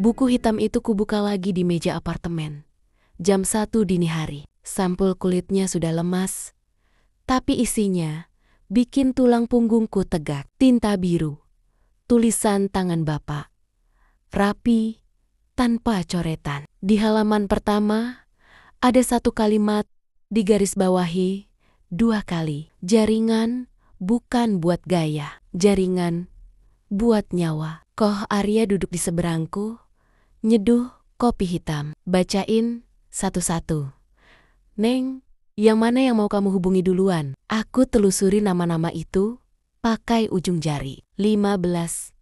Buku hitam itu kubuka lagi di meja apartemen. Jam 1 dini hari. Sampul kulitnya sudah lemas, tapi isinya bikin tulang punggungku tegak. Tinta biru. Tulisan tangan bapak. Rapi, tanpa coretan. Di halaman pertama, ada satu kalimat digarisbawahi 2 kali. Jaringan bukan buat gaya. Jaringan buat nyawa. Koh Arya duduk di seberangku, nyeduh kopi hitam. Bacain satu-satu. Neng, yang mana yang mau kamu hubungi duluan? Aku telusuri nama-nama itu pakai ujung jari. 15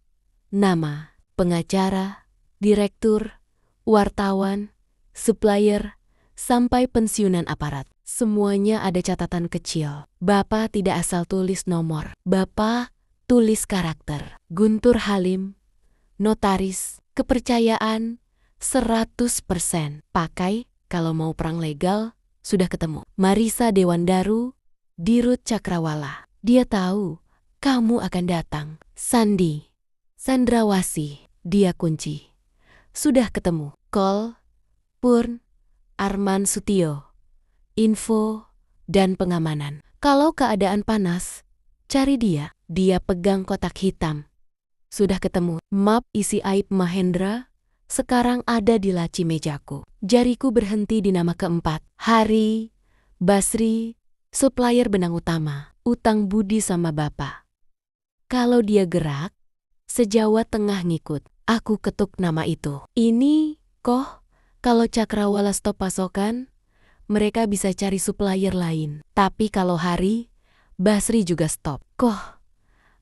nama. Pengacara, direktur, wartawan, supplier, sampai pensiunan aparat. Semuanya ada catatan kecil. Bapak tidak asal tulis nomor. Bapak tulis karakter. Guntur Halim, notaris, kepercayaan 100%. Pakai kalau mau perang legal, sudah ketemu. Marisa Dewandaru, Dirut Cakrawala. Dia tahu kamu akan datang. Sandi, Sandrawasi, dia kunci. Sudah ketemu. Kol, Purn, Arman Sutio. Info dan pengamanan. Kalau keadaan panas, cari dia. Dia pegang kotak hitam. Sudah ketemu. Map isi aib Mahendra sekarang ada di laci mejaku. Jariku berhenti di nama keempat. Hari, Basri, supplier benang utama. Utang budi sama bapak. Kalau dia gerak, se-Jawa Tengah ngikut. Aku ketuk nama itu. Ini, Koh, kalau Cakrawala stop pasokan, mereka bisa cari supplier lain. Tapi kalau Hari, Basri juga stop. Koh,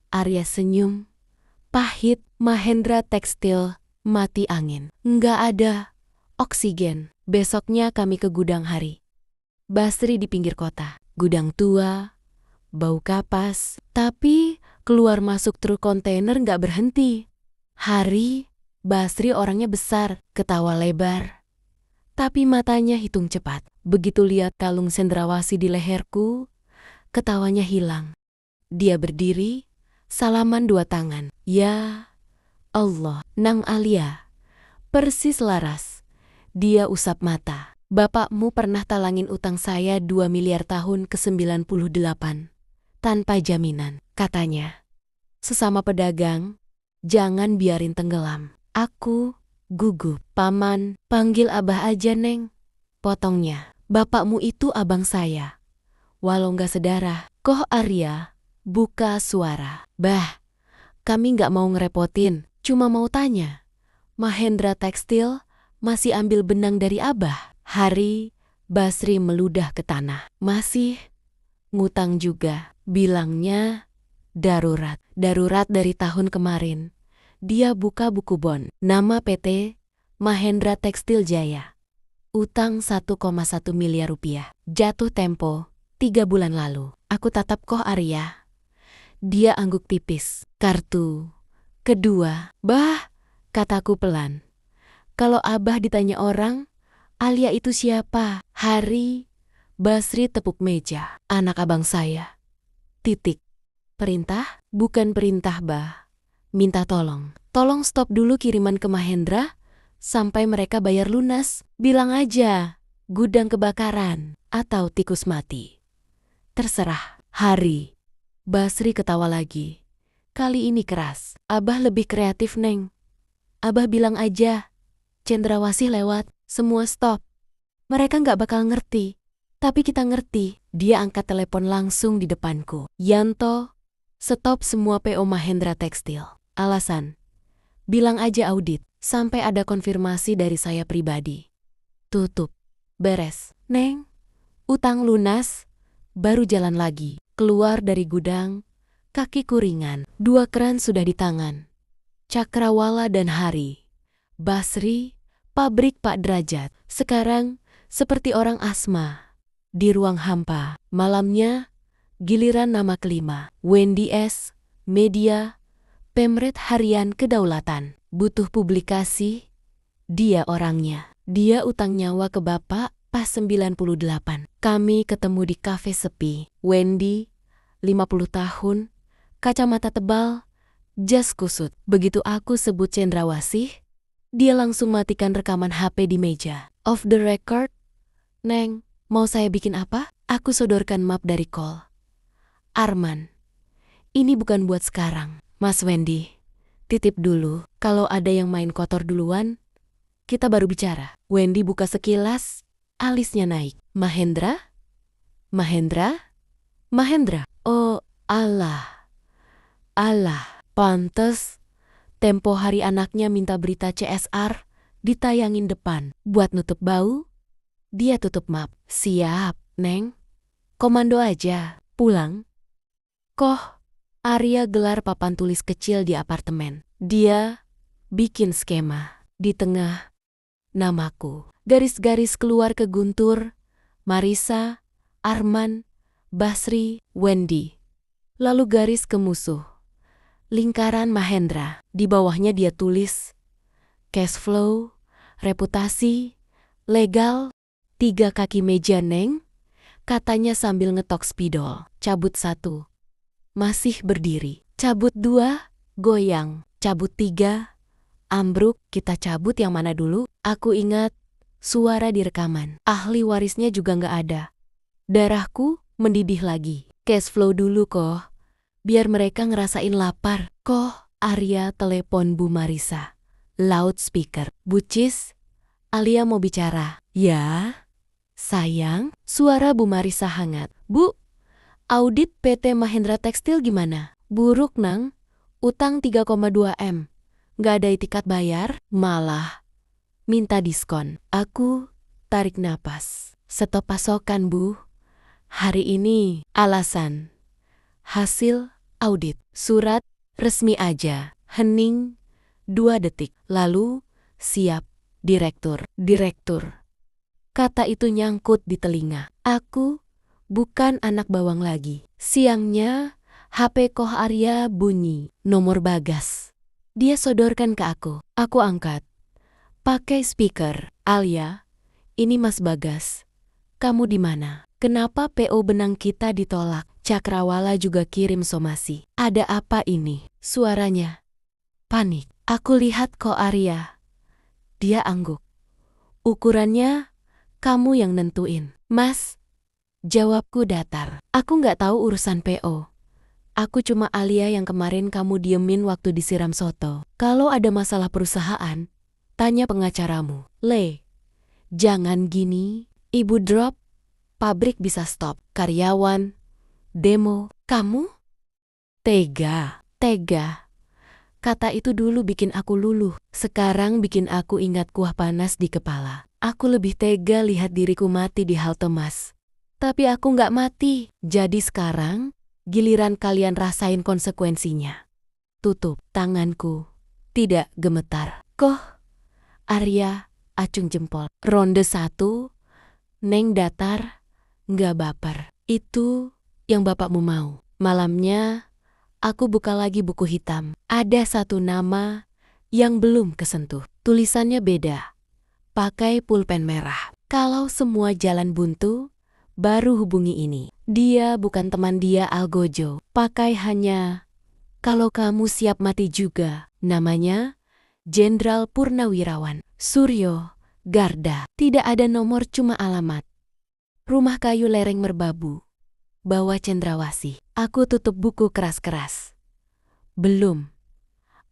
Arya senyum. Pahit. Mahendra Tekstil mati angin. Nggak ada oksigen. Besoknya kami ke gudang Hari. Basri di pinggir kota. Gudang tua, bau kapas. Tapi keluar masuk truk kontainer nggak berhenti. Hari, Basri orangnya besar, ketawa lebar. Tapi matanya hitung cepat. Begitu lihat kalung Sendrawasi di leherku, ketawanya hilang. Dia berdiri, salaman 2 tangan. Ya Allah, Nang Alia. Persis laras. Dia usap mata. Bapakmu pernah talangin utang saya 2 miliar tahun ke-98. Tanpa jaminan, katanya. Sesama pedagang, jangan biarin tenggelam. Aku gugup. Paman, panggil abah aja Neng. Potongnya. Bapakmu itu abang saya. Walau nggak sedarah. Koh Arya buka suara. Bah, kami nggak mau ngerepotin. Cuma mau tanya, Mahendra Tekstil masih ambil benang dari abah? Hari, Basri meludah ke tanah. Masih ngutang juga. Bilangnya darurat. Darurat dari tahun kemarin. Dia buka buku bon. Nama PT Mahendra Tekstil Jaya. Utang 1,1 miliar rupiah. Jatuh tempo 3 bulan lalu. Aku tatap Koh Arya. Dia angguk tipis. Kartu kedua. Bah, kataku pelan. Kalau abah ditanya orang, Alia itu siapa? Hari, Basri tepuk meja. Anak abang saya. Titik. Perintah? Bukan perintah, bah. Minta tolong. Tolong stop dulu kiriman ke Mahendra sampai mereka bayar lunas. Bilang aja, gudang kebakaran atau tikus mati. Terserah. Hari. Basri ketawa lagi. Kali ini keras. Abah lebih kreatif, Neng. Abah bilang aja, Cendrawasih lewat, semua stop. Mereka nggak bakal ngerti. Tapi kita ngerti. Dia angkat telepon langsung di depanku. Yanto, stop semua PO Mahendra Tekstil. Alasan, bilang aja audit, sampai ada konfirmasi dari saya pribadi. Tutup. Beres. Neng, utang lunas, baru jalan lagi. Keluar dari gudang, kakiku ringan. 2 keran sudah di tangan. Cakrawala dan Hari. Basri, pabrik Pak Derajat. Sekarang seperti orang asma. Di ruang hampa. Malamnya, giliran nama kelima. Wendy S, Media, Pemret Harian Kedaulatan. Butuh publikasi, dia orangnya. Dia utang nyawa ke bapak pas 98. Kami ketemu di kafe sepi. Wendy, 50 tahun, kacamata tebal, jas kusut. Begitu aku sebut Cendrawasih, Dia langsung matikan rekaman HP di meja. Off the record, Neng, mau saya bikin apa? Aku sodorkan map dari call. Arman, ini bukan buat sekarang. Mas Wendy, titip dulu. Kalau ada yang main kotor duluan, kita baru bicara. Wendy buka sekilas, alisnya naik. Mahendra? Mahendra? Mahendra? Oh, Allah. Allah, pantes. Tempo hari anaknya minta berita CSR, ditayangin depan. Buat nutup bau, dia tutup map. Siap, Neng. Komando aja. Pulang. Koh, Arya gelar papan tulis kecil di apartemen. Dia bikin skema. Di tengah, namaku. Garis-garis keluar ke guntur. Marisa, Arman, Basri, Wendy. Lalu garis ke musuh. Lingkaran Mahendra. Di bawahnya dia tulis cash flow, reputasi, legal, 3 kaki meja Neng, katanya sambil ngetok spidol. Cabut 1, masih berdiri. Cabut 2, goyang. Cabut 3, ambruk. Kita cabut yang mana dulu? Aku ingat suara di rekaman. Ahli warisnya juga nggak ada. Darahku mendidih lagi. Cash flow dulu koh, biar mereka ngerasain lapar. Koh, Arya telepon Bu Marisa. Loudspeaker. Bucis, Alia mau bicara. Ya, sayang. Suara Bu Marisa hangat. Bu, audit PT Mahendra Tekstil gimana? Buruk Nang, utang 3,2 M. Nggak ada itikat bayar, malah minta diskon. Aku tarik napas. Stop pasokan Bu. Hari ini alasan hasil audit. Surat resmi aja. Hening 2 detik. Lalu siap, direktur. Direktur. Kata itu nyangkut di telinga. Aku bukan anak bawang lagi. Siangnya HP Koh Arya bunyi. Nomor Bagas. Dia sodorkan ke aku. Aku angkat. Pakai speaker. Alia, ini Mas Bagas. Kamu di mana? Kenapa PO benang kita ditolak? Cakrawala juga kirim somasi. Ada apa ini? Suaranya panik. Aku lihat Koh Arya. Dia angguk. Ukurannya kamu yang nentuin. Mas, jawabku datar. Aku nggak tahu urusan PO. Aku cuma Alia yang kemarin kamu diemin waktu disiram soto. Kalau ada masalah perusahaan, tanya pengacaramu. Le, jangan gini. Ibu drop, pabrik bisa stop. Karyawan, demo. Kamu? Tega, tega. Kata itu dulu bikin aku luluh. Sekarang bikin aku ingat kuah panas di kepala. Aku lebih tega lihat diriku mati di halte Mas. Tapi aku nggak mati. Jadi sekarang, giliran kalian rasain konsekuensinya. Tutup tanganku. Tidak gemetar. Koh, Arya acung jempol. Ronde 1, Neng datar, nggak baper. Itu yang bapakmu mau. Malamnya, aku buka lagi buku hitam. Ada 1 nama yang belum kesentuh. Tulisannya beda. Pakai pulpen merah. Kalau semua jalan buntu, baru hubungi ini. Dia bukan teman dia Algojo. Pakai hanya kalau kamu siap mati juga. Namanya Jenderal Purnawirawan. Suryo, Garda. Tidak ada nomor, cuma alamat. Rumah kayu lereng merbabu. Bawah Cendrawasih. Aku tutup buku keras-keras. Belum.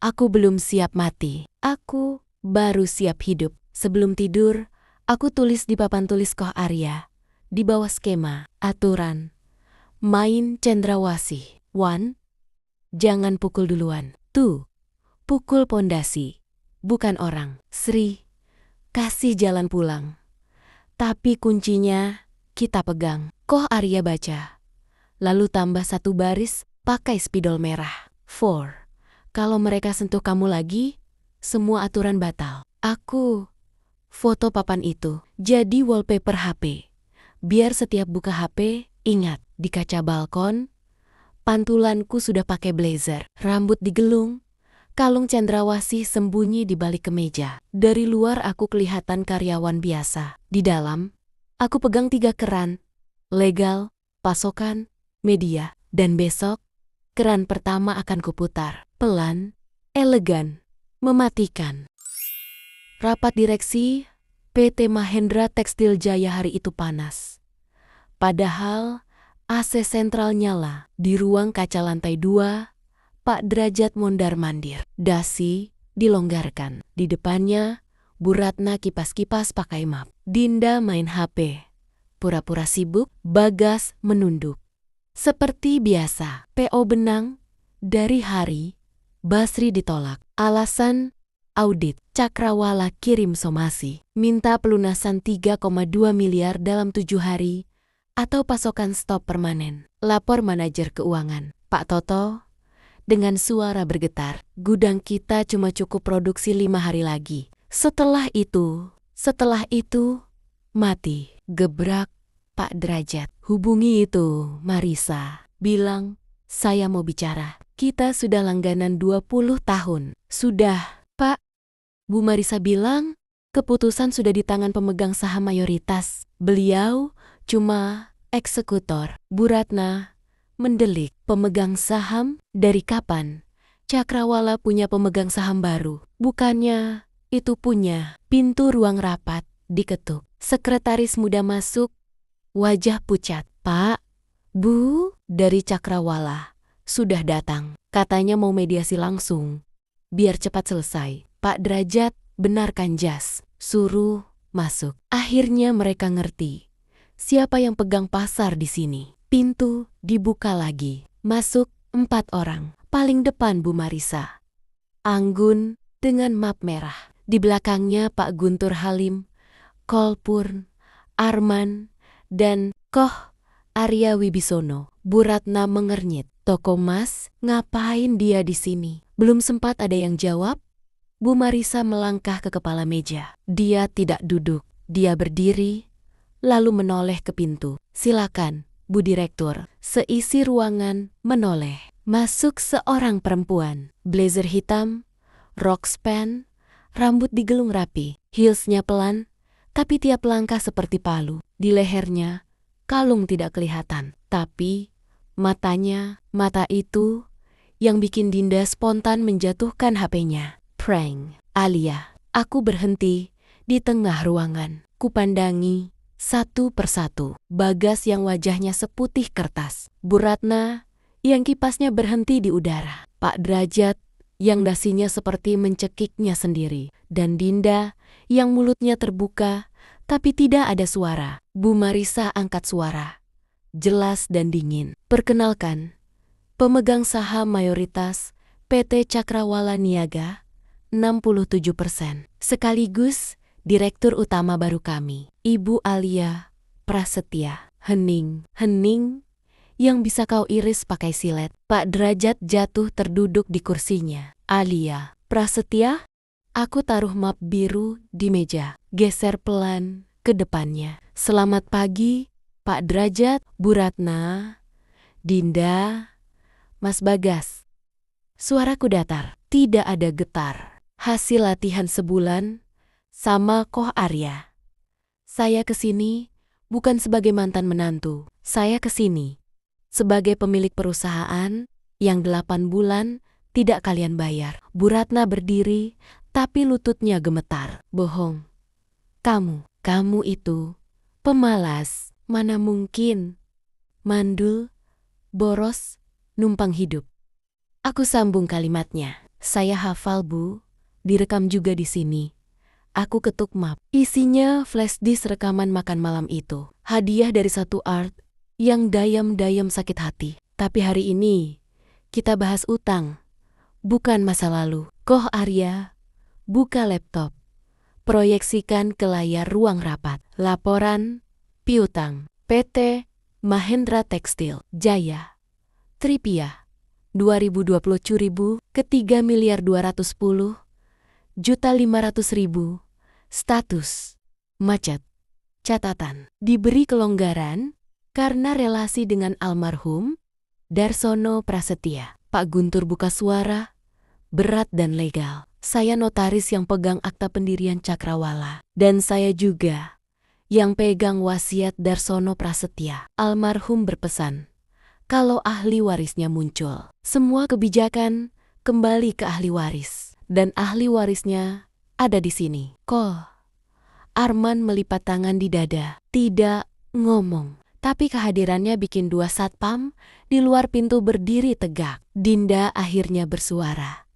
Aku belum siap mati. Aku baru siap hidup. Sebelum tidur, aku tulis di papan tulis Koh Arya. Di bawah skema, aturan. Main Cendrawasih. 1. Jangan pukul duluan. 2. Pukul pondasi. Bukan orang. Sri, kasih jalan pulang. Tapi kuncinya kita pegang. Koh Arya baca. Lalu tambah 1 baris pakai spidol merah. 4. Kalau mereka sentuh kamu lagi, semua aturan batal. Aku foto papan itu jadi wallpaper HP. Biar setiap buka HP, ingat di kaca balkon, pantulanku sudah pakai blazer, rambut digelung, kalung Cendrawasih sembunyi di balik kemeja. Dari luar aku kelihatan karyawan biasa. Di dalam, aku pegang 3 keran. Legal, pasokan, media. Dan besok, keran pertama akan kuputar. Pelan, elegan, mematikan. Rapat direksi PT Mahendra Tekstil Jaya hari itu panas. Padahal AC sentral nyala. Di ruang kaca lantai 2, Pak Derajat mondar-mandir. Dasi dilonggarkan. Di depannya, Bu Ratna kipas-kipas pakai map. Dinda main HP. Pura-pura sibuk, Bagas menunduk. Seperti biasa, PO benang dari hari, Basri ditolak. Alasan audit. Cakrawala kirim somasi. Minta pelunasan 3,2 miliar dalam 7 hari atau pasokan stop permanen. Lapor manajer keuangan. Pak Toto, dengan suara bergetar, gudang kita cuma cukup produksi 5 hari lagi. Setelah itu, mati. Gebrak Pak Derajat. Hubungi itu, Marisa. Bilang, saya mau bicara. Kita sudah langganan 20 tahun. Sudah, Pak. Bu Marisa bilang, keputusan sudah di tangan pemegang saham mayoritas. Beliau cuma eksekutor. Bu Ratna mendelik. Pemegang saham? Dari kapan Cakrawala punya pemegang saham baru? Bukannya itu punya. Pintu ruang rapat diketuk. Sekretaris muda masuk, wajah pucat. Pak, Bu, dari Cakrawala. Sudah datang. Katanya mau mediasi langsung. Biar cepat selesai. Pak Derajat, benarkan jas. Suruh masuk. Akhirnya mereka ngerti siapa yang pegang pasar di sini. Pintu dibuka lagi. Masuk 4 orang. Paling depan Bu Marisa. Anggun dengan map merah. Di belakangnya Pak Guntur Halim, Kolpurn, Arman, dan Koh Arya Wibisono. Bu Ratna mengernyit. Toko Mas, ngapain dia di sini? Belum sempat ada yang jawab, Bu Marisa melangkah ke kepala meja. Dia tidak duduk. Dia berdiri, lalu menoleh ke pintu. Silakan, Bu Direktur. Seisi ruangan menoleh. Masuk seorang perempuan. Blazer hitam, rok span, rambut digelung rapi. Heelsnya pelan, tapi tiap langkah seperti palu. Di lehernya, kalung tidak kelihatan. Tapi mata itu yang bikin Dinda spontan menjatuhkan HP-nya. Prank. Alia. Aku berhenti di tengah ruangan. Kupandangi satu persatu. Bagas yang wajahnya seputih kertas. Bu Ratna yang kipasnya berhenti di udara. Pak Derajat yang dasinya seperti mencekiknya sendiri. Dan Dinda yang mulutnya terbuka tapi tidak ada suara. Bu Marisa angkat suara. Jelas dan dingin. Perkenalkan, pemegang saham mayoritas PT Cakrawala Niaga 67%. Sekaligus Direktur Utama baru kami, Ibu Alia Prasetya. Hening yang bisa kau iris pakai silet. Pak Derajat jatuh terduduk di kursinya. Alia Prasetya? Aku taruh map biru di meja. Geser pelan ke depannya. Selamat pagi, Pak Derajat, Bu Ratna, Dinda, Mas Bagas. Suaraku datar, tidak ada getar. Hasil latihan sebulan sama Koh Arya. Saya kesini bukan sebagai mantan menantu. Saya kesini sebagai pemilik perusahaan yang 8 bulan tidak kalian bayar. Bu Ratna berdiri, tapi lututnya gemetar. Bohong. Kamu itu pemalas. Mana mungkin. Mandul, boros, numpang hidup. Aku sambung kalimatnya. Saya hafal, Bu. Direkam juga di sini. Aku ketuk map. Isinya flash disk rekaman makan malam itu. Hadiah dari satu art yang dayam-dayam sakit hati. Tapi hari ini kita bahas utang, bukan masa lalu. Koh Arya buka laptop. Proyeksikan ke layar ruang rapat. Laporan piutang PT Mahendra Tekstil Jaya Tripia 2020 curibu ke 3.210.500.000. Status macet. Catatan diberi kelonggaran karena relasi dengan almarhum Darsono Prasetya. Pak Guntur buka suara berat dan legal. Saya notaris yang pegang akta pendirian Cakrawala. Dan saya juga yang pegang wasiat Darsono Prasetya. Almarhum berpesan, kalau ahli warisnya muncul, semua kebijakan kembali ke ahli waris. Dan ahli warisnya ada di sini. Kok? Arman melipat tangan di dada. Tidak ngomong. Tapi kehadirannya bikin dua satpam di luar pintu berdiri tegak. Dinda akhirnya bersuara.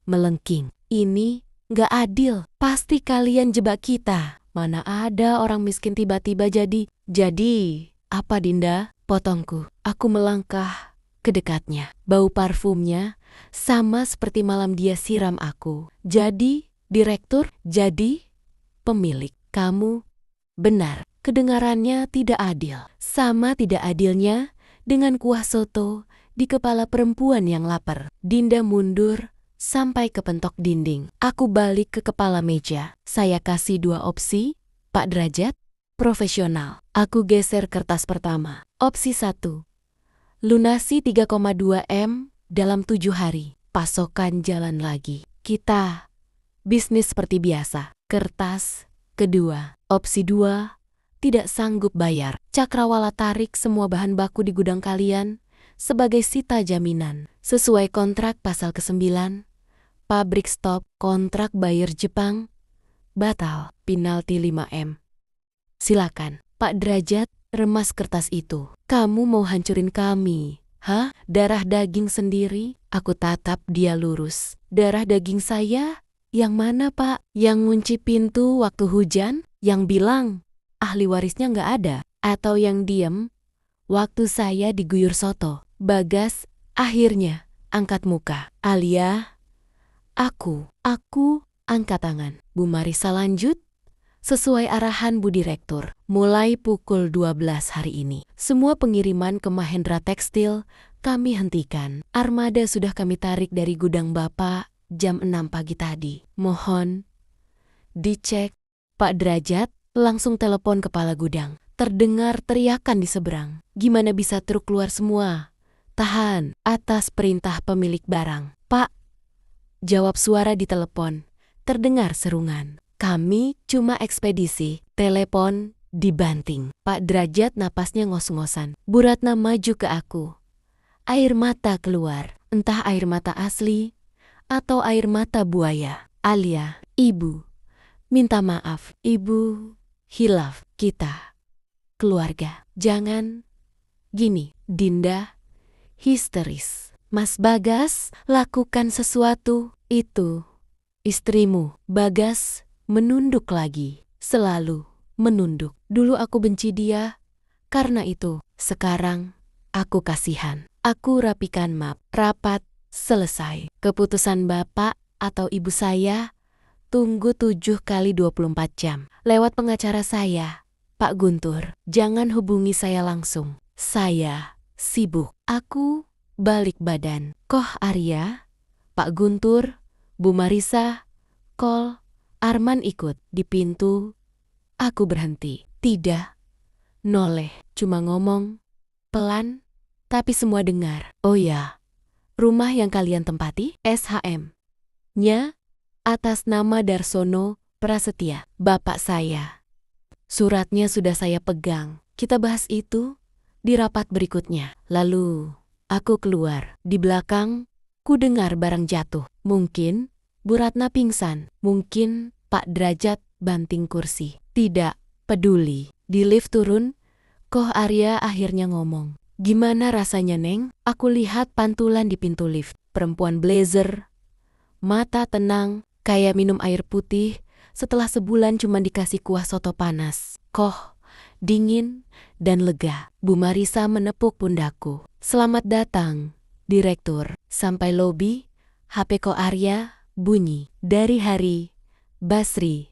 Melengking. Ini nggak adil. Pasti kalian jebak kita. Mana ada orang miskin tiba-tiba jadi. Jadi, apa Dinda? Potongku. Aku melangkah ke dekatnya. Bau parfumnya sama seperti malam dia siram aku. Jadi, direktur? Jadi, pemilik. Kamu benar, kedengarannya tidak adil. Sama tidak adilnya dengan kuah soto di kepala perempuan yang lapar. Dinda mundur sampai ke pentok dinding. Aku balik ke kepala meja. Saya kasih dua opsi, Pak Derajat, profesional. Aku geser kertas pertama. Opsi 1. Lunasi 3,2 M dalam 7 hari. Pasokan jalan lagi. Kita bisnis seperti biasa. Kertas kedua. Opsi 2. Tidak sanggup bayar. Cakrawala tarik semua bahan baku di gudang kalian sebagai sita jaminan. Sesuai kontrak pasal ke-9. Pabrik stop. Kontrak buyer Jepang batal. Penalti 5 M. Silakan. Pak Derajat remas kertas itu. Kamu mau hancurin kami? Hah? Darah daging sendiri? Aku tatap dia lurus. Darah daging saya? Yang mana Pak? Yang ngunci pintu waktu hujan? Yang bilang ahli warisnya nggak ada? Atau yang diem waktu saya diguyur soto? Bagas akhirnya angkat muka. Alia, aku angkat tangan. Bu Marisa lanjut. Sesuai arahan Bu Direktur, mulai pukul 12 hari ini, semua pengiriman ke Mahendra Tekstil kami hentikan. Armada sudah kami tarik dari gudang Bapak jam 6 pagi tadi. Mohon dicek. Pak Derajat langsung telepon kepala gudang. Terdengar teriakan di seberang. Gimana bisa truk keluar semua? Tahan, atas perintah pemilik barang. Pak, jawab suara di telepon. Terdengar serungan. Kami cuma ekspedisi. Telepon dibanting. Pak Derajat napasnya ngos-ngosan. Bu Ratna maju ke aku. Air mata keluar. Entah air mata asli atau air mata buaya. Alia, Ibu, minta maaf. Ibu hilaf. Kita keluarga. Jangan gini. Dinda histeris. Mas Bagas, lakukan sesuatu. Itu istrimu. Bagas menunduk lagi. Selalu menunduk. Dulu aku benci dia karena itu. Sekarang aku kasihan. Aku rapikan map. Rapat selesai. Keputusan Bapak atau Ibu saya tunggu 7 kali 24 jam. Lewat pengacara saya, Pak Guntur. Jangan hubungi saya langsung. Saya sibuk. Aku balik badan. Koh Arya, Pak Guntur, Bu Marisa, call. Arman ikut. Di pintu, aku berhenti. Tidak noleh, cuma ngomong pelan, tapi semua dengar. Oh ya, rumah yang kalian tempati, SHM-nya atas nama Darsono Prasetya, bapak saya. Suratnya sudah saya pegang. Kita bahas itu di rapat berikutnya. Lalu, aku keluar. Di belakang, ku dengar barang jatuh. Mungkin Bu Ratna pingsan. Mungkin Pak Derajat banting kursi. Tidak peduli. Di lift turun, Koh Arya akhirnya ngomong. Gimana rasanya, Neng? Aku lihat pantulan di pintu lift. Perempuan blazer. Mata tenang, kayak minum air putih setelah sebulan cuma dikasih kuah soto panas. Koh, dingin dan lega. Bu Marisa menepuk pundakku. Selamat datang, Direktur. Sampai lobi, HP Koh Arya bunyi. Dari hari, Basri.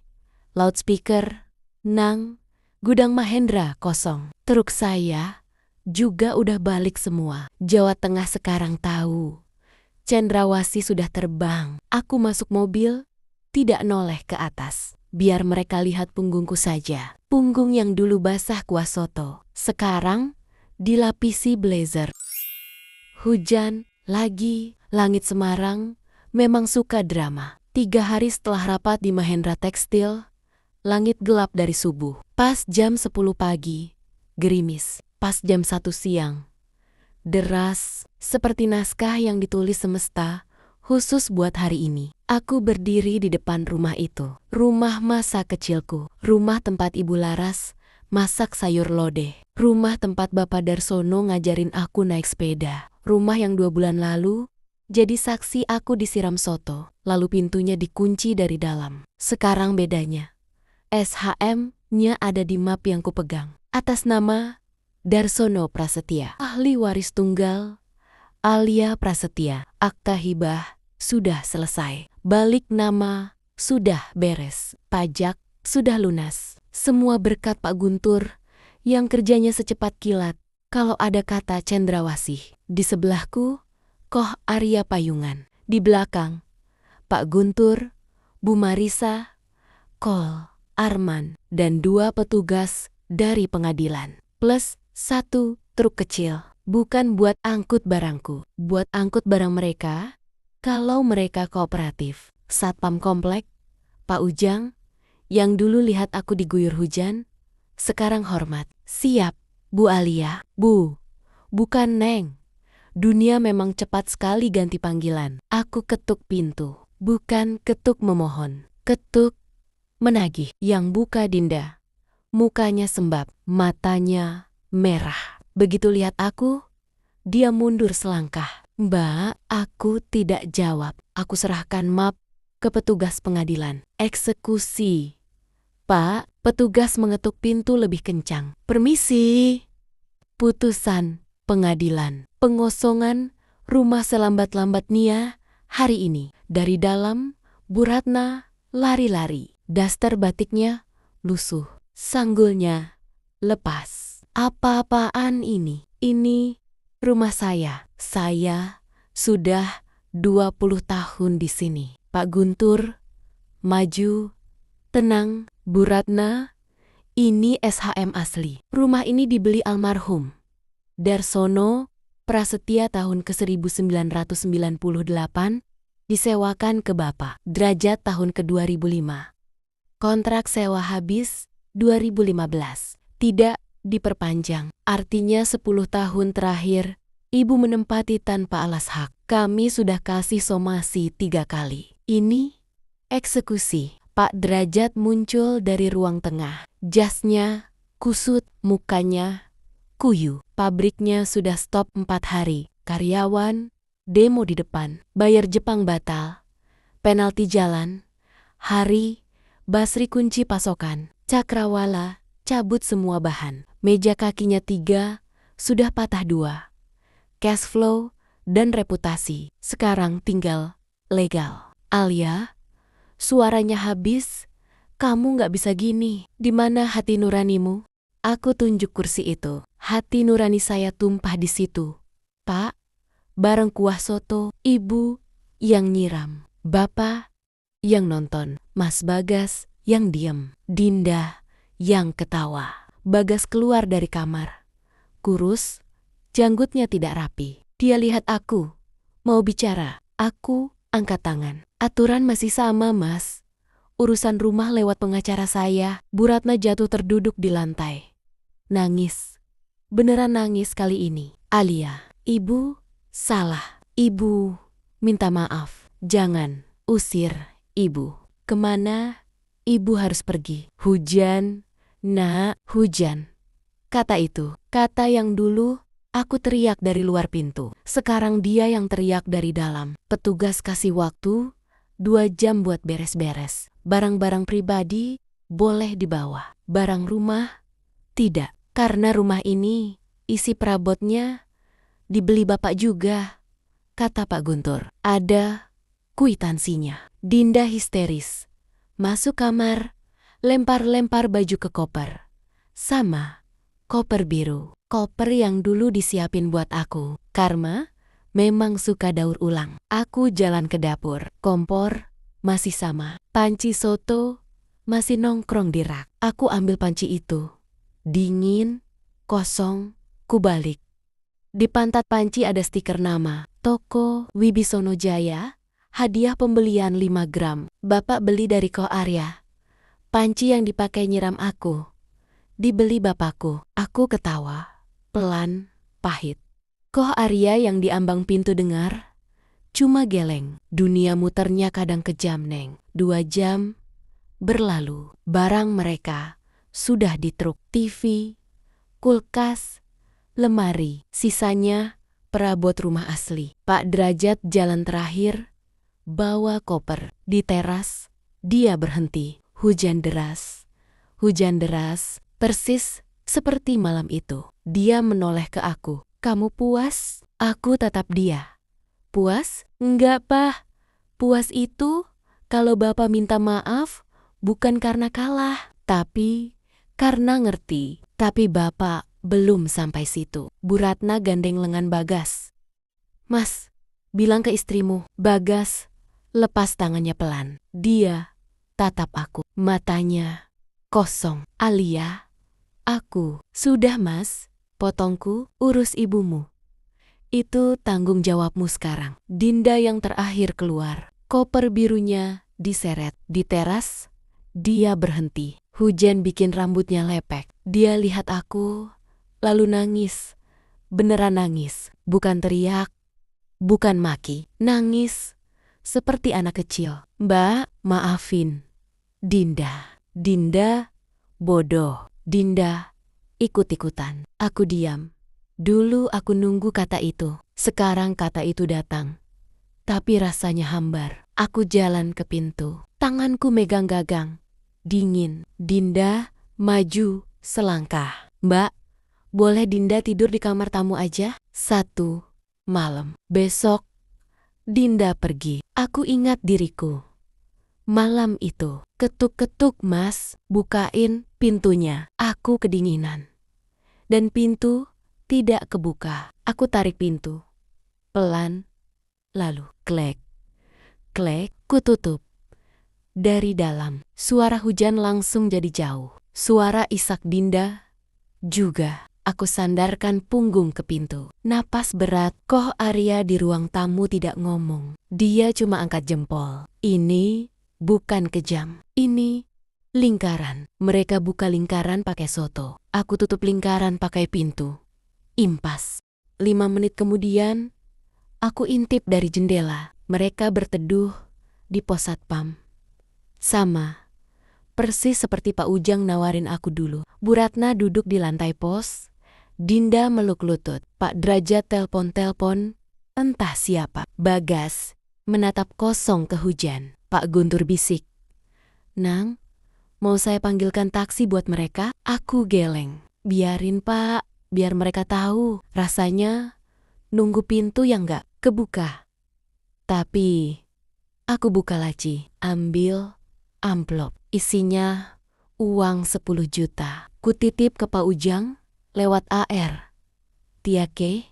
Loudspeaker, Nang. Gudang Mahendra kosong. Truk saya juga udah balik semua. Jawa Tengah sekarang tahu. Cendrawasih sudah terbang. Aku masuk mobil, tidak noleh ke atas. Biar mereka lihat punggungku saja. Punggung yang dulu basah kuah soto. Sekarang dilapisi blazer. Hujan lagi. Langit Semarang memang suka drama. 3 hari setelah rapat di Mahendra Tekstil, langit gelap dari subuh. Pas jam 10 pagi, gerimis. Pas jam 1 siang, deras, seperti naskah yang ditulis semesta, khusus buat hari ini. Aku berdiri di depan rumah itu. Rumah masa kecilku. Rumah tempat Ibu Laras masak sayur lodeh. Rumah tempat Bapak Darsono ngajarin aku naik sepeda. Rumah yang 2 bulan lalu jadi saksi aku disiram soto, lalu pintunya dikunci dari dalam. Sekarang bedanya, SHM-nya ada di map yang kupegang. Atas nama Darsono Prasetya. Ahli waris tunggal, Alia Prasetya. Akta hibah sudah selesai. Balik nama sudah beres. Pajak sudah lunas. Semua berkat Pak Guntur yang kerjanya secepat kilat. Kalau ada kata cendrawasih. Di sebelahku, Koh Arya Payungan. Di belakang, Pak Guntur, Bu Marisa, Kol, Arman, dan 2 petugas dari pengadilan. Plus 1 truk kecil. Bukan buat angkut barangku. Buat angkut barang mereka, kalau mereka kooperatif. Satpam komplek, Pak Ujang, yang dulu lihat aku diguyur hujan, sekarang hormat. Siap, Bu Alia. Bu, bukan Neng. Dunia memang cepat sekali ganti panggilan. Aku ketuk pintu. Bukan ketuk memohon. Ketuk menagih. Yang buka Dinda. Mukanya sembab. Matanya merah. Begitu lihat aku, dia mundur selangkah. Mbak, aku tidak jawab. Aku serahkan map ke petugas pengadilan. Eksekusi. Pak, petugas mengetuk pintu lebih kencang. Permisi. Putusan pengadilan. Pengosongan rumah selambat-lambatnya hari ini. Dari dalam, Bu Ratna lari-lari. Daster batiknya lusuh. Sanggulnya lepas. Apa-apaan ini? Ini rumah saya. Saya sudah 20 tahun di sini. Pak Guntur, maju, tenang, Bu Ratna. Ini SHM asli. Rumah ini dibeli almarhum Darsono Prasetya tahun ke-1998, disewakan ke Bapak Derajat tahun ke-2005. Kontrak sewa habis 2015. Tidak diperpanjang. Artinya 10 tahun terakhir, Ibu menempati tanpa alas hak. Kami sudah kasih somasi 3 kali. Ini eksekusi. Pak Derajat muncul dari ruang tengah. Jasnya kusut, mukanya kuyu. Pabriknya sudah stop 4 hari. Karyawan demo di depan. Bayar Jepang batal. Penalti jalan. Hari Basri kunci pasokan. Cakrawala cabut semua bahan. Meja kakinya 3 sudah patah 2. Cash flow dan reputasi. Sekarang tinggal legal. Alia, suaranya habis. Kamu nggak bisa gini. Di mana hati nuranimu? Aku tunjuk kursi itu. Hati nurani saya tumpah di situ. Pak, bareng kuah soto. Ibu yang nyiram. Bapak yang nonton. Mas Bagas yang diem. Dinda yang ketawa. Bagas keluar dari kamar. Kurus, janggutnya tidak rapi. Dia lihat aku. Mau bicara. Aku angkat tangan. Aturan masih sama, Mas. Urusan rumah lewat pengacara saya. Bu Ratna jatuh terduduk di lantai. Nangis. Beneran nangis kali ini. Alia, Ibu salah. Ibu minta maaf. Jangan usir Ibu. Kemana Ibu harus pergi? Hujan, nak, hujan. Kata itu, kata yang dulu aku teriak dari luar pintu. Sekarang dia yang teriak dari dalam. Petugas kasih waktu 2 jam buat beres-beres. Barang-barang pribadi boleh dibawa. Barang rumah tidak. Karena rumah ini isi perabotnya dibeli Bapak juga. Kata Pak Guntur. Ada kwitansinya. Dinda histeris. Masuk kamar, lempar-lempar baju ke koper. Sama koper biru. Koper yang dulu disiapin buat aku. Karma memang suka daur ulang. Aku jalan ke dapur. Kompor masih sama. Panci soto masih nongkrong di rak. Aku ambil panci itu. Dingin, kosong, kubalik. Di pantat panci ada stiker nama. Toko Wibisono Jaya. Hadiah pembelian 5 gram. Bapak beli dari Koh Arya. Panci yang dipakai nyiram aku dibeli bapakku. Aku ketawa. Pelan, pahit. Koh Arya yang di ambang pintu dengar, cuma geleng. Dunia muternya kadang kejam, Neng. 2 jam berlalu. Barang mereka sudah di truk. TV, kulkas, lemari. Sisanya perabot rumah asli. Pak Derajat jalan terakhir, bawa koper. Di teras, dia berhenti. Hujan deras. Hujan deras, persis seperti malam itu. Dia menoleh ke aku. Kamu puas? Aku tatap dia. Puas? Enggak, Pak. Puas itu kalau Bapak minta maaf bukan karena kalah, tapi karena ngerti. Tapi Bapak belum sampai situ. Bu Ratna gandeng lengan Bagas. Mas, bilang ke istrimu. Bagas lepas tangannya pelan. Dia tatap aku. Matanya kosong. Alia, aku. Sudah, Mas. Potongku, urus ibumu. Itu tanggung jawabmu sekarang. Dinda yang terakhir keluar. Koper birunya diseret. Di teras, dia berhenti. Hujan bikin rambutnya lepek. Dia lihat aku, lalu nangis. Beneran nangis. Bukan teriak, bukan maki. Nangis seperti anak kecil. Mbak, maafin. Dinda. Dinda bodoh. Dinda ikut-ikutan. Aku diam. Dulu aku nunggu kata itu. Sekarang kata itu datang. Tapi rasanya hambar. Aku jalan ke pintu. Tanganku megang gagang. Dingin. Dinda maju selangkah. Mbak, boleh Dinda tidur di kamar tamu aja? 1 malam. Besok, Dinda pergi. Aku ingat diriku. Malam itu, ketuk-ketuk, Mas. Bukain pintunya. Aku kedinginan. Dan pintu tidak kebuka. Aku tarik pintu. Pelan, lalu klek. Klek, kututup. Dari dalam, suara hujan langsung jadi jauh. Suara isak Dinda juga. Aku sandarkan punggung ke pintu. Napas berat. Koh Arya di ruang tamu tidak ngomong. Dia cuma angkat jempol. Ini bukan kejam. Ini lingkaran. Mereka buka lingkaran pakai soto. Aku tutup lingkaran pakai pintu. Impas. 5 menit kemudian, aku intip dari jendela. Mereka berteduh di pos satpam. Sama, persis seperti Pak Ujang nawarin aku dulu. Bu Ratna duduk di lantai pos. Dinda meluk lutut. Pak Derajat telpon-telpon, entah siapa. Bagas menatap kosong ke hujan. Pak Guntur bisik. Nang, mau saya panggilkan taksi buat mereka? Aku geleng. Biarin, Pak. Biar mereka tahu, rasanya nunggu pintu yang gak kebuka. Tapi, aku buka laci, ambil amplop. Isinya uang 10 juta. Kutitip ke Pak Ujang lewat AR. Tiake,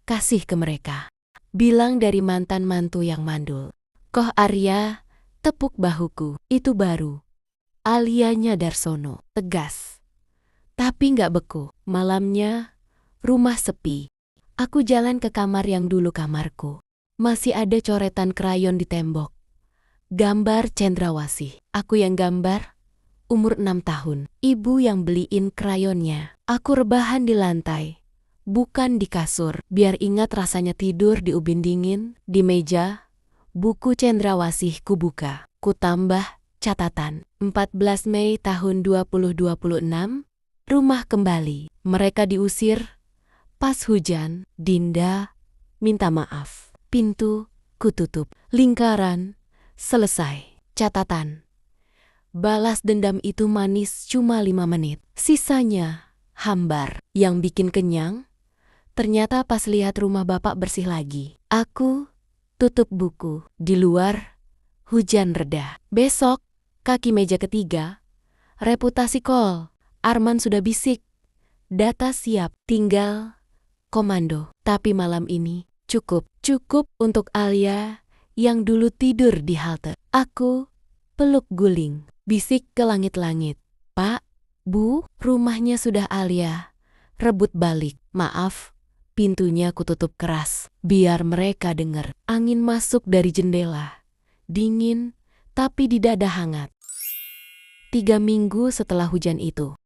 kasih ke mereka. Bilang dari mantan mantu yang mandul. Koh Arya tepuk bahuku. Itu baru. Alianya Darsono, tegas. Tapi nggak beku. Malamnya, rumah sepi. Aku jalan ke kamar yang dulu kamarku. Masih ada coretan krayon di tembok. Gambar Cendrawasih. Aku yang gambar, umur 6 tahun. Ibu yang beliin krayonnya. Aku rebahan di lantai, bukan di kasur. Biar ingat rasanya tidur di ubin dingin. Di meja, buku Cendrawasih kubuka. Ku tambah catatan. 14 Mei tahun 2026. Rumah kembali. Mereka diusir. Pas hujan, Dinda minta maaf. Pintu kututup. Lingkaran selesai. Catatan. Balas dendam itu manis cuma 5 menit. Sisanya hambar. Yang bikin kenyang, ternyata pas lihat rumah Bapak bersih lagi. Aku tutup buku. Di luar, hujan reda. Besok, kaki meja ketiga. Reputasi call. Arman sudah bisik. Data siap, tinggal komando. Tapi malam ini cukup. Cukup untuk Alia yang dulu tidur di halte. Aku peluk guling. Bisik ke langit-langit. Pak, Bu, rumahnya sudah Alia rebut balik. Maaf, pintunya kututup keras. Biar mereka dengar. Angin masuk dari jendela. Dingin, tapi di dada hangat. 3 minggu setelah hujan itu.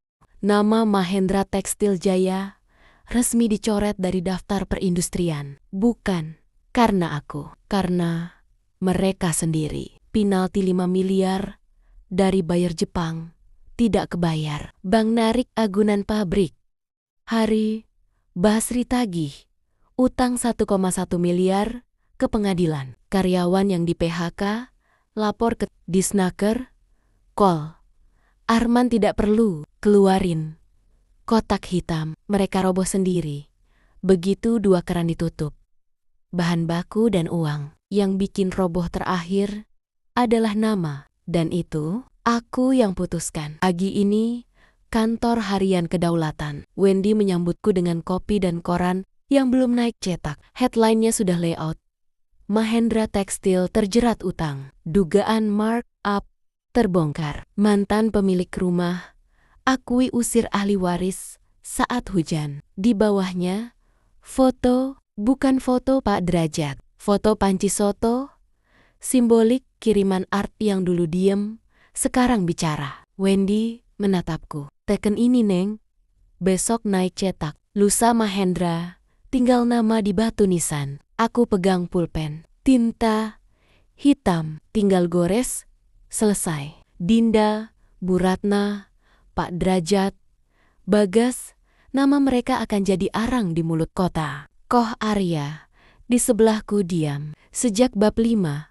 Nama Mahendra Tekstil Jaya resmi dicoret dari daftar perindustrian. Bukan Karena aku. Karena mereka sendiri. Penalti 5 miliar dari buyer Jepang tidak kebayar. Bank narik agunan pabrik. Hari Basri tagih utang 1,1 miliar ke pengadilan. Karyawan yang di PHK lapor ke Disnaker. Call. Arman tidak perlu keluarin kotak hitam. Mereka roboh sendiri. Begitu 2 keran ditutup. Bahan baku dan uang. Yang bikin roboh terakhir adalah nama. Dan itu aku yang putuskan. Pagi ini kantor harian kedaulatan. Wendy menyambutku dengan kopi dan koran yang belum naik cetak. Headline-nya sudah layout. Mahendra Tekstil terjerat utang. Dugaan markup terbongkar. Mantan pemilik rumah akui usir ahli waris saat hujan. Di bawahnya foto, bukan foto Pak Derajat. Foto panci soto, simbolik kiriman art yang dulu diem, sekarang bicara. Wendy menatapku. Teken ini, Neng. Besok naik cetak. Lusa Mahendra, tinggal nama di batu nisan. Aku pegang pulpen. Tinta hitam, tinggal gores, selesai. Dinda, Bu Ratna, Pak Derajat, Bagas, nama mereka akan jadi arang di mulut kota. Koh Arya di sebelahku diam. Sejak bab 5,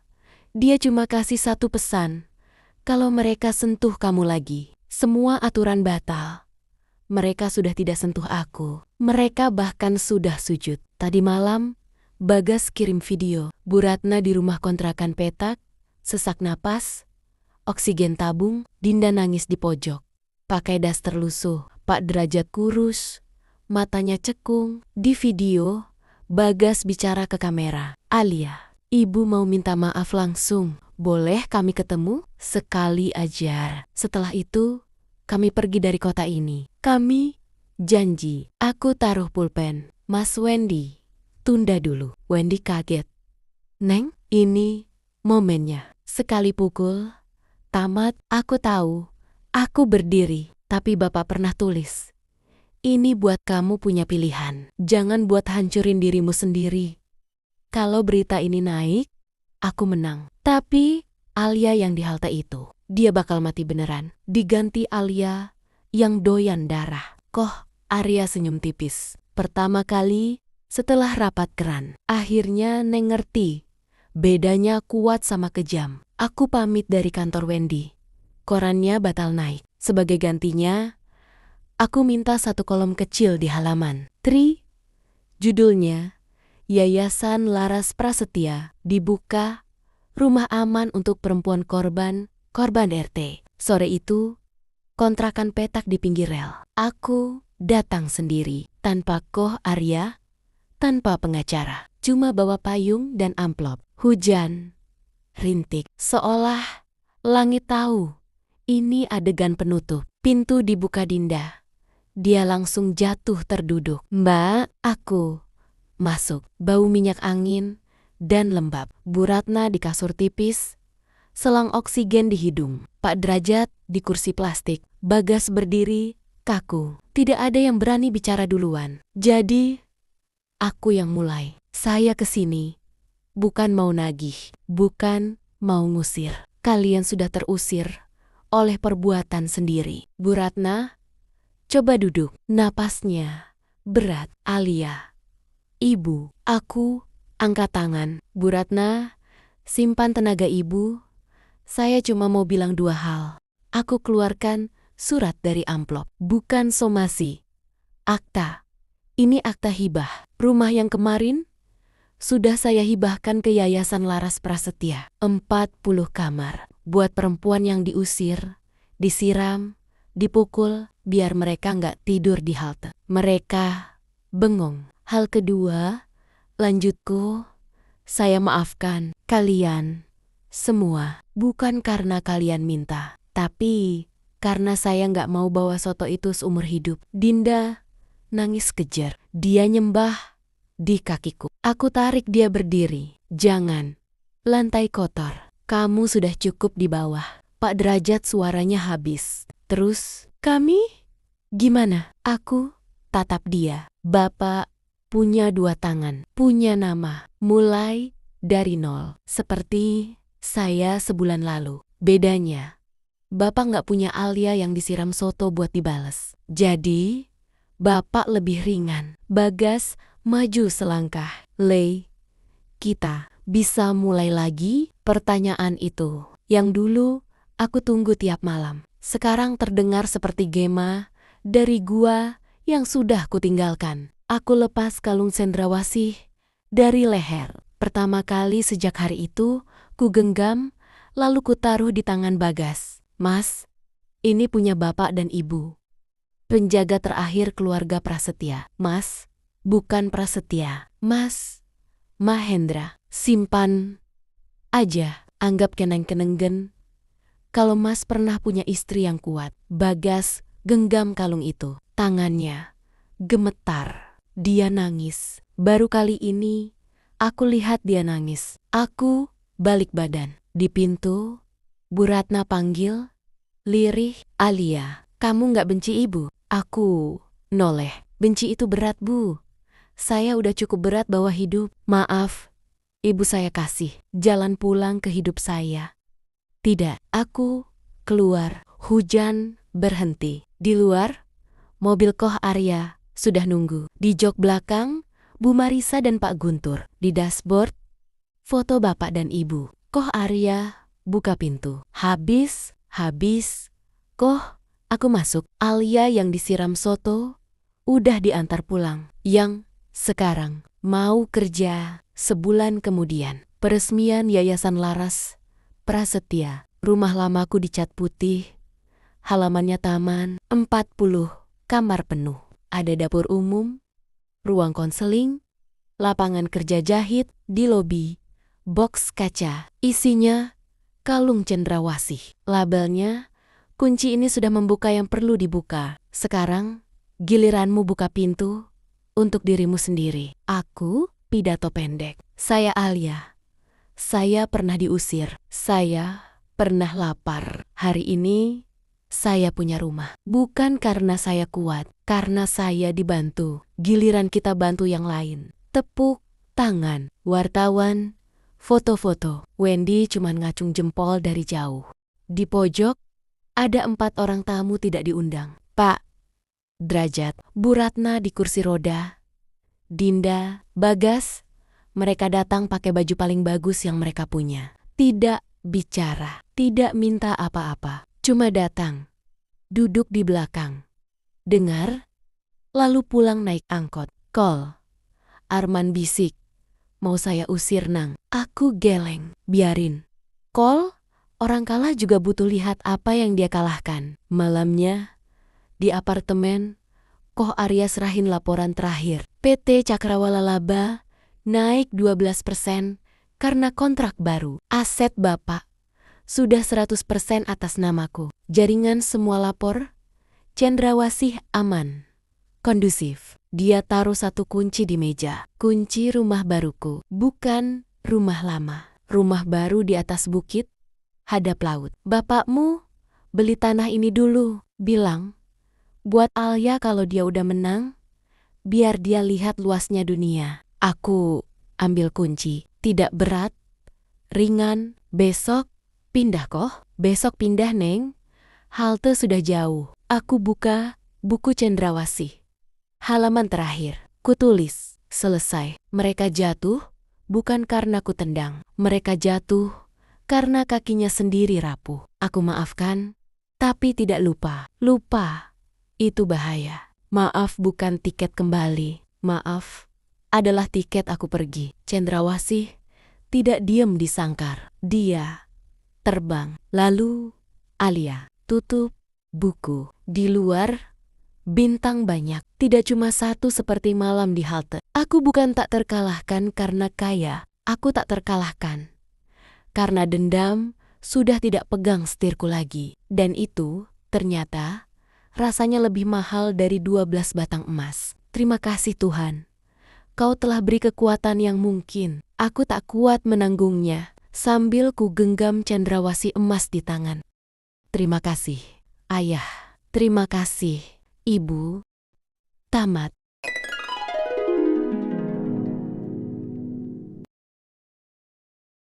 dia cuma kasih satu pesan. Kalau mereka sentuh kamu lagi, semua aturan batal. Mereka sudah tidak sentuh aku. Mereka bahkan sudah sujud. Tadi malam, Bagas kirim video. Bu Ratna di rumah kontrakan petak, sesak napas, oksigen tabung, Dinda nangis di pojok. Pakai daster lusuh. Pak Derajat kurus, matanya cekung. Di video, Bagas bicara ke kamera. Alia, ibu mau minta maaf langsung. Boleh kami ketemu? Sekali aja. Setelah itu, kami pergi dari kota ini. Kami janji. Aku taruh pulpen. Mas Wendy, tunda dulu. Wendy kaget. Neng, ini momennya. Sekali pukul, tamat. Aku tahu. Aku berdiri. Tapi Bapak pernah tulis. Ini buat kamu punya pilihan. Jangan buat hancurin dirimu sendiri. Kalau berita ini naik, aku menang. Tapi Alia yang di halte itu, dia bakal mati beneran. Diganti Alia yang doyan darah. Koh Arya senyum tipis. Pertama kali setelah rapat keran. Akhirnya Neng ngerti. Bedanya kuat sama kejam. Aku pamit dari kantor Wendy. Korannya batal naik. Sebagai gantinya, aku minta 1 kolom kecil di halaman. Judulnya, Yayasan Laras Prasetya, dibuka, rumah aman untuk perempuan korban RT. Sore itu, kontrakan petak di pinggir rel. Aku datang sendiri, tanpa Koh Arya, tanpa pengacara. Cuma bawa payung dan amplop. Hujan, rintik, seolah langit tahu. Ini adegan penutup. Pintu dibuka Dinda. Dia langsung jatuh terduduk. Mbak, aku masuk. Bau minyak angin dan lembab. Bu Ratna di kasur tipis, selang oksigen di hidung. Pak Derajat di kursi plastik. Bagas berdiri, kaku. Tidak ada yang berani bicara duluan. Jadi, aku yang mulai. Saya kesini bukan mau nagih, bukan mau ngusir. Kalian sudah terusir oleh perbuatan sendiri. Bu Ratna, coba duduk. Napasnya berat. Alia, ibu. Aku angkat tangan. Bu Ratna, simpan tenaga ibu. Saya cuma mau bilang 2 hal. Aku keluarkan surat dari amplop. Bukan somasi. Akta. Ini akta hibah. Rumah yang kemarin sudah saya hibahkan ke Yayasan Laras Prasetya. 40 kamar. Buat perempuan yang diusir, disiram, dipukul, biar mereka nggak tidur di halte. Mereka bengong. Hal kedua, lanjutku, saya maafkan kalian semua. Bukan karena kalian minta, tapi karena saya nggak mau bawa soto itu seumur hidup. Dinda nangis kejer. Dia nyembah di kakiku. Aku tarik dia berdiri. Jangan. Lantai kotor. Kamu sudah cukup di bawah. Pak Derajat suaranya habis. Terus, kami? Gimana? Aku tatap dia. Bapak punya 2 tangan, punya nama, mulai dari nol. Seperti saya sebulan lalu. Bedanya, Bapak nggak punya Alia yang disiram soto buat dibales. Jadi, Bapak lebih ringan. Bagas maju selangkah. Lei, kita bisa mulai lagi? Pertanyaan itu, yang dulu aku tunggu tiap malam, sekarang terdengar seperti gema dari gua yang sudah kutinggalkan. Aku lepas kalung cendrawasih dari leher. Pertama kali sejak hari itu, ku genggam, lalu ku taruh di tangan Bagas. Mas, ini punya Bapak dan Ibu. Penjaga terakhir keluarga Prasetya. Mas, bukan Prasetya. Mas, Mahendra. Simpan aja, anggap keneng-kenenggen. Kalau Mas pernah punya istri yang kuat. Bagas genggam kalung itu. Tangannya gemetar. Dia nangis. Baru kali ini aku lihat dia nangis. Aku balik badan. Di pintu, Bu Ratna panggil, lirih, Alia, kamu nggak benci ibu? Aku noleh. Benci itu berat, Bu. Saya udah cukup berat bawa hidup. Maaf, ibu saya kasih jalan pulang ke hidup saya. Tidak, aku keluar. Hujan berhenti. Di luar, mobil Koh Arya sudah nunggu. Di jok belakang, Bu Marisa dan Pak Guntur. Di dashboard, foto bapak dan ibu. Koh Arya buka pintu. Habis, Koh, aku masuk. Alia yang disiram soto udah diantar pulang. Yang sekarang mau kerja. Sebulan kemudian, peresmian Yayasan Laras Prasetya. Rumah lamaku dicat putih. Halamannya taman, 40 kamar penuh. Ada dapur umum, ruang konseling, lapangan kerja jahit di lobi, box kaca. Isinya kalung cendrawasih. Labelnya, kunci ini sudah membuka yang perlu dibuka. Sekarang, giliranmu buka pintu untuk dirimu sendiri. Aku pidato pendek. Saya Alia. Saya pernah diusir. Saya pernah lapar. Hari ini saya punya rumah. Bukan karena saya kuat, karena saya dibantu. Giliran kita bantu yang lain. Tepuk tangan. Wartawan, foto-foto. Wendy cuman ngacung jempol dari jauh. Di pojok, ada 4 orang tamu tidak diundang. Pak Derajat, Bu Ratna di kursi roda, Dinda, Bagas, mereka datang pakai baju paling bagus yang mereka punya. Tidak bicara, tidak minta apa-apa, cuma datang, duduk di belakang, dengar, lalu pulang naik angkot. Kol, Arman bisik, mau saya usir nang. Aku geleng, biarin. Kol, orang kalah juga butuh lihat apa yang dia kalahkan. Malamnya, di apartemen, Koh Arya serahin laporan terakhir. PT Cakrawala Laba naik 12% karena kontrak baru. Aset Bapak sudah 100% atas namaku. Jaringan semua lapor, cendrawasih aman, kondusif. Dia taruh 1 kunci di meja. Kunci rumah baruku, bukan rumah lama. Rumah baru di atas bukit, hadap laut. Bapakmu beli tanah ini dulu, bilang. Buat Alia kalau dia udah menang, biar dia lihat luasnya dunia. Aku ambil kunci. Tidak berat, ringan. Besok pindah Koh. Besok pindah Neng. Halte sudah jauh. Aku buka buku cendrawasih. Halaman terakhir. Kutulis. Selesai. Mereka jatuh bukan karena ku tendang. Mereka jatuh karena kakinya sendiri rapuh. Aku maafkan, tapi tidak lupa. Lupa. Itu bahaya. Maaf bukan tiket kembali. Maaf adalah tiket aku pergi. Cendrawasih tidak diam di sangkar. Dia terbang. Lalu Alia tutup buku. Di luar, bintang banyak. Tidak cuma 1 seperti malam di halte. Aku bukan tak terkalahkan karena kaya. Aku tak terkalahkan karena dendam sudah tidak pegang setirku lagi. Dan itu ternyata rasanya lebih mahal dari 12 batang emas. Terima kasih Tuhan. Kau telah beri kekuatan yang mungkin aku tak kuat menanggungnya. Sambil ku genggam cendrawasih emas di tangan. Terima kasih, Ayah. Terima kasih, Ibu. Tamat.